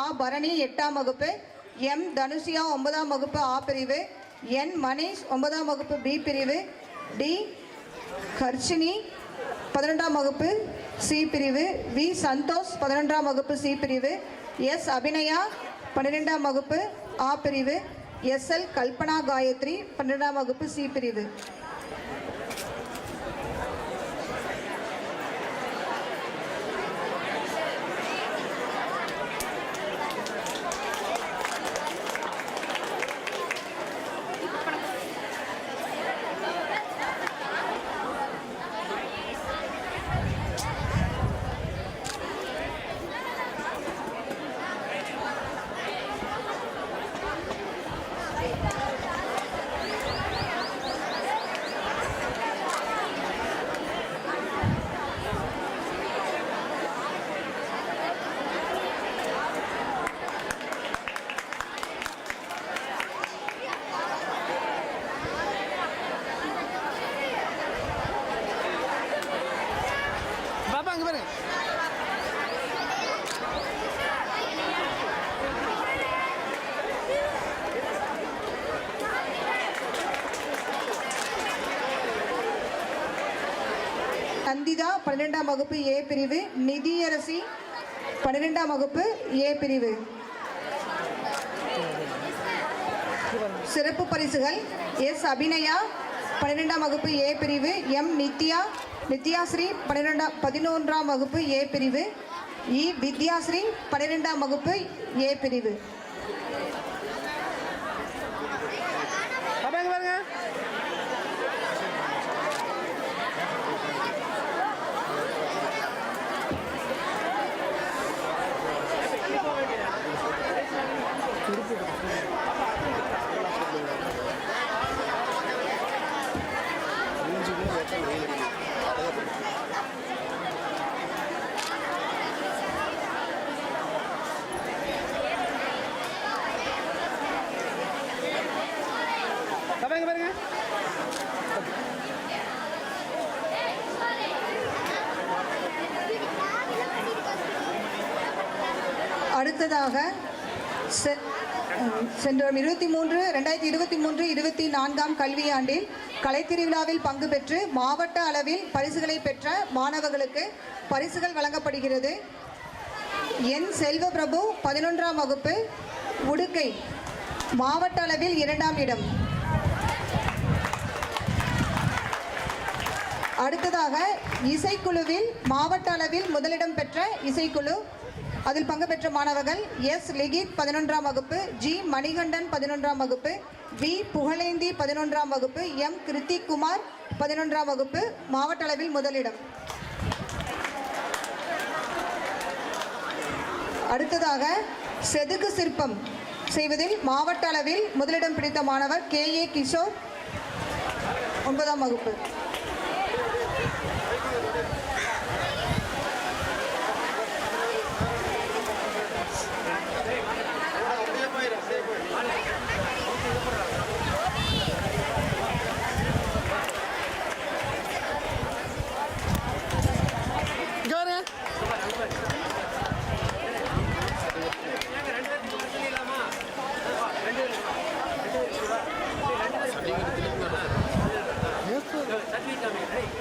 ஆ பரணி 8ஆம் வகுப்பு, எம் தனுஷியா 9ஆம் வகுப்பு ஆ பிரிவு, என் மணீஷ் 9ஆம் வகுப்பு பி பிரிவு, டி ஹர்ஷினி 11ஆம் வகுப்பு சி பிரிவு, வி சந்தோஷ் 11ஆம் வகுப்பு சி பிரிவு, எஸ் அபிநயா 12ஆம் வகுப்பு ஆ பிரிவு, எஸ்எல் கல்பனா காயத்ரி 12ஆம் வகுப்பு சி பிரிவு. நந்திதா 12ஆம் வகுப்பு ஏ பிரிவு, நிதியரசி 12ஆம் வகுப்பு ஏ பிரிவு. சிறப்பு பரிசுகள்: எஸ் அபிநயா 12ஆம் வகுப்பு ஏ பிரிவு, எம் நித்யாஸ்ரீ 11ஆம் வகுப்பு ஏ பிரிவு, இ வித்யாஸ்ரீ 12ஆம் வகுப்பு ஏ பிரிவு. அடுத்ததாக சென்ற 2023-24ஆம் கல்வியாண்டில் கலைத்திருவிழாவில் பங்கு பெற்று மாவட்ட அளவில் பரிசுகளை பெற்ற மாணவர்களுக்கு பரிசுகள் வழங்கப்படுகிறது. என் செல்வபிரபு 11ஆம் வகுப்பு உடுக்கை, மாவட்ட அளவில் 2ஆம் இடம். அடுத்ததாக இசைக்குழுவில் மாவட்ட அளவில் முதலிடம் பெற்ற இசைக்குழு, அதில் பங்கு பெற்ற மாணவர்கள் எஸ் லிகித் 11ஆம் வகுப்பு, ஜி மணிகண்டன் 11ஆம் வகுப்பு, வி புகழேந்தி 11ஆம் வகுப்பு, எம் கிருத்திக் குமார் 11ஆம் வகுப்பு, மாவட்ட அளவில் முதலிடம். அடுத்ததாக செதுக்கு சிற்பம் செய்வதில் மாவட்ட அளவில் முதலிடம் பிடித்த மாணவர் KA கிஷோர் 9ஆம் வகுப்பு.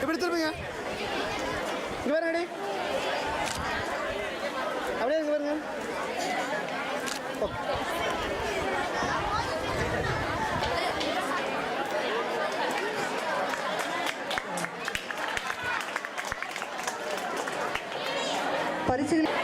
எப்படி திரும்புங்க, இங்கே பாருங்க, அப்படியே இங்கே பாருங்க. பரிசுகள்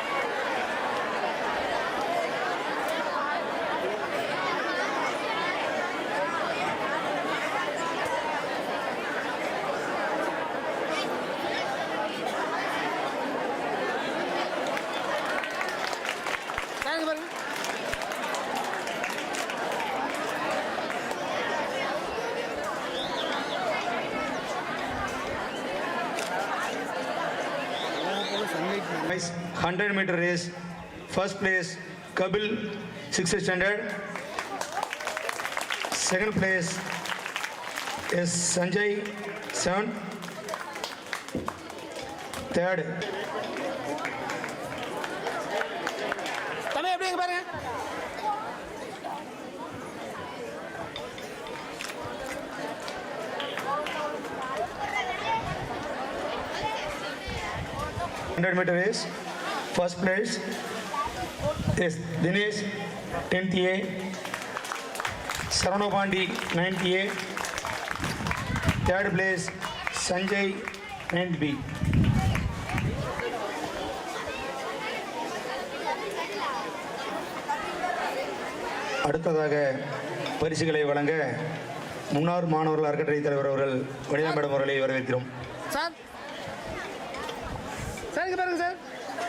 Guys, 100-meter race. First place, Kabil, 6th standard. Second place is Sanjay, 7th. Third. 100-meter race. First place is Dinesh, 10th A. Saranopandi, 9th A. Third place, Sanjay, 9th B. அடுத்ததாக பரிசுகளை வழங்க முன்னாள் மாணவர்கள் அறக்கட்டளை தலைவர் அவர்கள் வனிதா மேடம் அவர்களை வரவேற்கிறோம். சார் சார் இங்கே பாருங்க sir.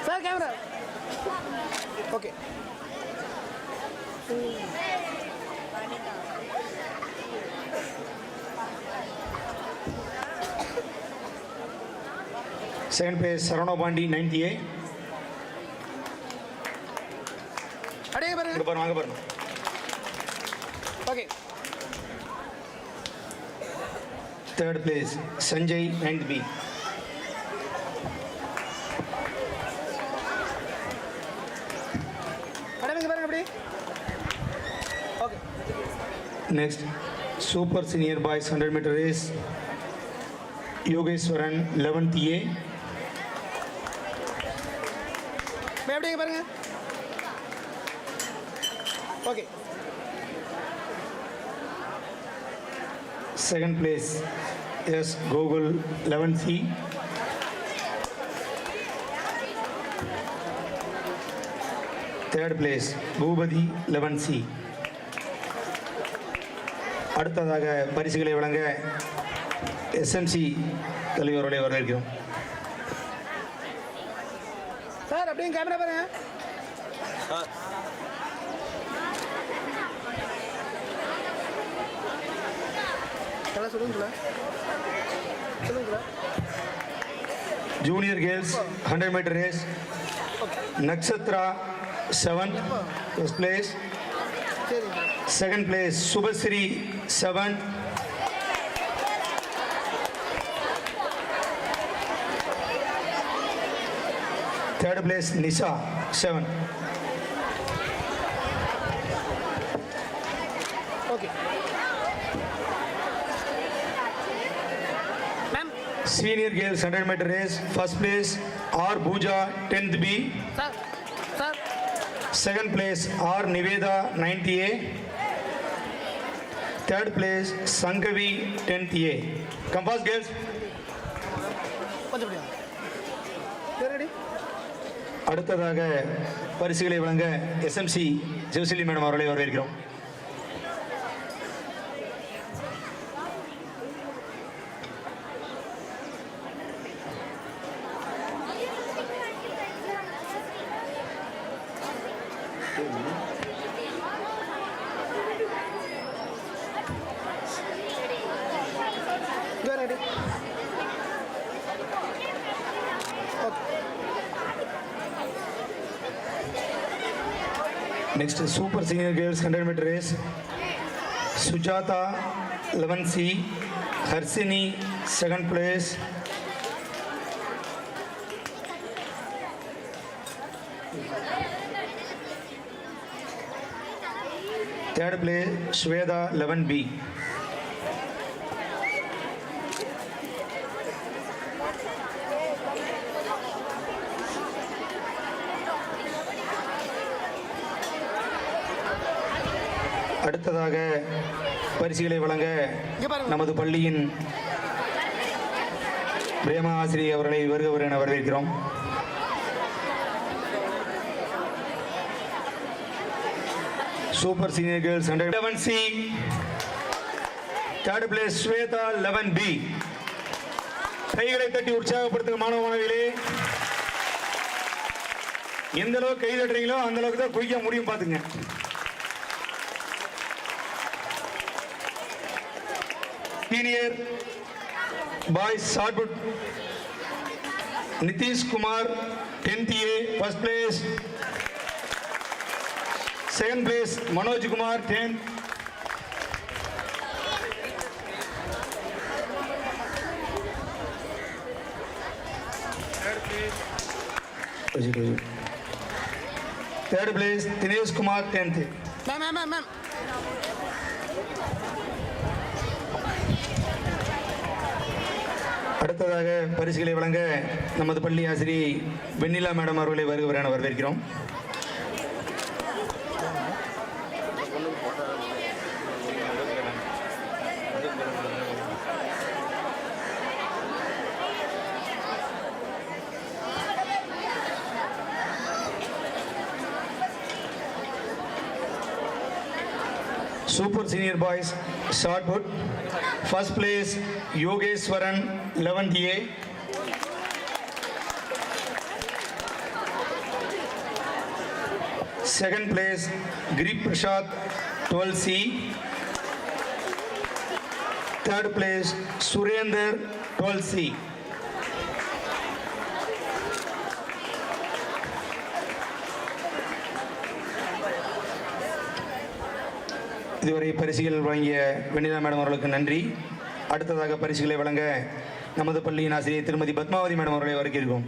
Sir camera okay. Second place Saravana Pandi, 9th A. அப்படியே பாருங்க. இங்க பாருங்க, வாங்க பாருங்க. Okay. Third place, Sanjay, 9th B. அப்படியே பாருங்க அப்படியே. Okay. Next, Super Senior Boys 100-meter race, Yogeshwaran, 11th A. அப்படியே பாருங்க. Okay. Second place, S. Gogol, 11th C. Third place, Bhubadi, 11th C. அடுத்ததாக பரிசுகளை வழங்க SMC தலைவர்களை வரவேற்கிறோம். சார் அப்படியே கேமரா பாருங்க. சொல்லுங்களா சொல்லுங்களா. Junior Girls 100-meter race, Nakshatra, 7th, first place. சரிங்க. Second place, Subhasri, 7th. Third place, Nisha, 7th. Okay. Ma'am Senior Girls 100-meter race, first place, R. Bhuja, 10th B. Sir sir Second place, R. Niveda, 9th A. Third place, Sankavi, 10th A. Come fast, girls. கொஞ்சம் அப்படியா. சரி ready. அடுத்ததாக பரிசுகளை வழங்க SMC ஜெவசிலி madam அவர்களை வரவேற்கிறோம். இங்கே ready. Next, Super Senior Girls 100-meter race, Sujata, 11th C. Harsini, 2nd place. Third place, Shweta, 11th B. அடுத்ததாக பரிசுகளை வழங்க இங்கே பாருங்க. நமது பள்ளியின் பிரேமா ஆசிரியர் அவர்களை வருக என வரவேற்கிறோம். Super senior girls 11th C. Third place, Shweta, 11th B. கைகளை தட்டி உற்சாகப்படுத்துங்க மாணவ மாணவிகளே. எந்த அளவுக்கு கை தட்டுறீங்களோ அந்த அளவுக்கு தான் குயிக்க முடியும் பாத்துங்க. Senior boys shot put, Nitish Kumar, 10th A, first place. Second place, Manoj Kumar, 10th. Third place, Dinesh Kumar, 10th. Ma'am அடுத்ததாக பரிசுகளை வழங்க நமது பள்ளி ஆசிரியை வெண்ணிலா மேடம் அவர்களை வருகிறவரான வரவேற்கிறோம். Super Senior Boys Shot Put. First place Yogeshwaran 11th A. Second place Grip Prashad 12th C. Third place Surender 12th C. இதுவரை பரிசுகள் வழங்கிய வெண்ணிலா மேடம் அவர்களுக்கு நன்றி. அடுத்ததாக பரிசுகளை வழங்க நமது பள்ளியின் ஆசிரியர் திருமதி பத்மாவதி மேடம் அவர்களை வரவேற்கிறோம்.